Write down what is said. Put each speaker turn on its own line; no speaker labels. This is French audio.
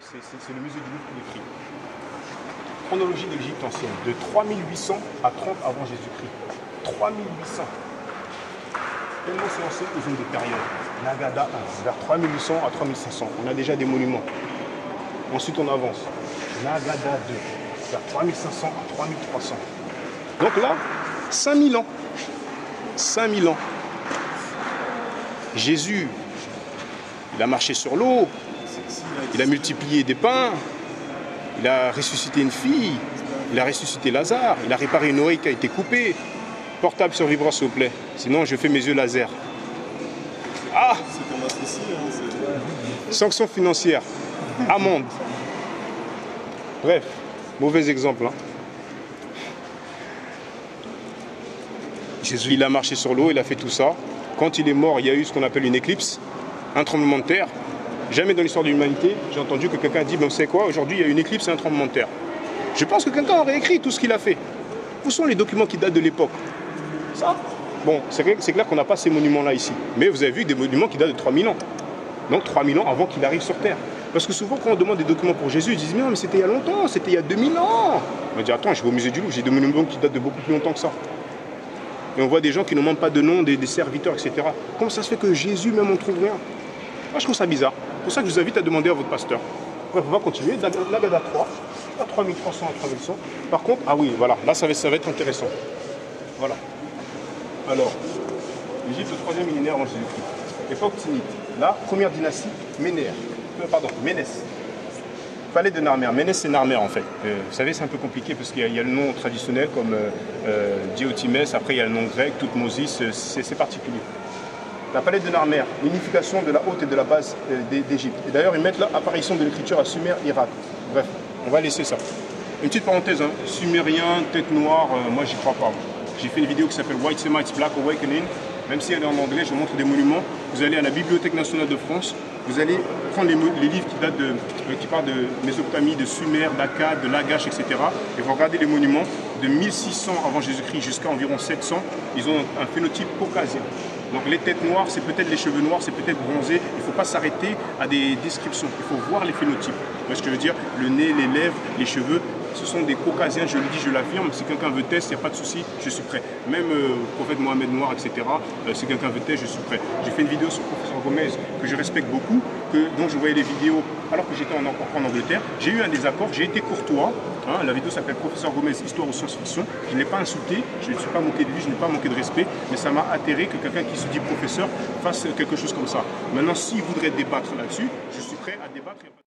C'est le musée du Louvre qui l'écrit. Chronologie de l'Égypte ancienne, de 3800 à 30 avant Jésus-Christ. 3800. Tellement c'est ancien qu'ils ont des périodes. Nagada 1, vers 3800 à 3500. On a déjà des monuments. Ensuite on avance. Nagada 2, vers 3500 à 3300. Donc là, 5000 ans. 5000 ans. Jésus, il a marché sur l'eau, il a multiplié des pains, il a ressuscité une fille, il a ressuscité Lazare, il a réparé une oreille qui a été coupée. Portable survivra s'il vous plaît, sinon je fais mes yeux laser. Ah! Sanctions financières, amende. Bref, mauvais exemple. Hein. Jésus, il a marché sur l'eau, il a fait tout ça. Quand il est mort, il y a eu ce qu'on appelle une éclipse, un tremblement de terre. Jamais dans l'histoire de l'humanité, j'ai entendu que quelqu'un a dit, ben, vous savez quoi, aujourd'hui il y a une éclipse et un tremblement de terre. Je pense que quelqu'un aurait écrit tout ce qu'il a fait. Où sont les documents qui datent de l'époque? Ça? Bon, c'est clair qu'on n'a pas ces monuments-là ici. Mais vous avez vu des monuments qui datent de 3000 ans. Donc 3000 ans avant qu'il arrive sur Terre. Parce que souvent, quand on demande des documents pour Jésus, ils disent, mais non, mais c'était il y a longtemps, c'était il y a 2000 ans. On va dire, attends, je vais au musée du Louvre, j'ai des monuments qui datent de beaucoup plus longtemps que ça. Et on voit des gens qui n'ont même pas de nom, des serviteurs, etc. Comment ça se fait que Jésus, même, on ne trouve rien? Moi, je trouve ça bizarre. C'est pour ça que je vous invite à demander à votre pasteur. Bref, on va continuer. Nagada 3, à 3300 à 3100. Par contre, ah oui, voilà, là, ça va être intéressant. Voilà. Alors, l'Égypte au 3e millénaire avant Jésus-Christ. Époque tinnite. Là, première dynastie, Ménès. Palais de Narmer. Ménès, c'est Narmer en fait. Vous savez, c'est un peu compliqué parce qu'il y a le nom traditionnel comme Diotimès, après il y a le nom grec, Toutmosis, c'est particulier. La palais de Narmer, l'unification de la haute et de la basse d'Égypte. Et d'ailleurs, ils mettent l'apparition de l'écriture à Sumer, Irak. Bref, on va laisser ça. Une petite parenthèse, hein. Sumérien, tête noire, moi j'y crois pas. J'ai fait une vidéo qui s'appelle White Semites Black Awakening. Même si elle est en anglais, je vous montre des monuments. Vous allez à la Bibliothèque nationale de France, vous allez prendre les livres qui parlent de Mésopotamie, de Sumer, d'Akkad, de Lagash, etc. Et vous regardez les monuments de 1600 avant Jésus-Christ jusqu'à environ 700. Ils ont un phénotype caucasien. Donc les têtes noires, c'est peut-être les cheveux noirs, c'est peut-être bronzé. Il ne faut pas s'arrêter à des descriptions. Il faut voir les phénotypes. Vous voyez ce que je veux dire? Le nez, les lèvres, les cheveux. Ce sont des caucasiens, je le dis, je l'affirme. Si quelqu'un veut tester, il n'y a pas de souci, je suis prêt. Même prophète Mohamed Noir, etc. Si quelqu'un veut tester, je suis prêt. J'ai fait une vidéo sur le professeur Gomez que je respecte beaucoup, dont je voyais les vidéos alors que j'étais en Angleterre. J'ai eu un désaccord, j'ai été courtois. Hein, la vidéo s'appelle Professeur Gomez, Histoire ou Science-Fiction. Je ne l'ai pas insulté, je ne suis pas moqué de lui, je n'ai pas manqué de respect, mais ça m'a atterré que quelqu'un qui se dit professeur fasse quelque chose comme ça. Maintenant, s'il voudrait débattre là-dessus, je suis prêt à débattre.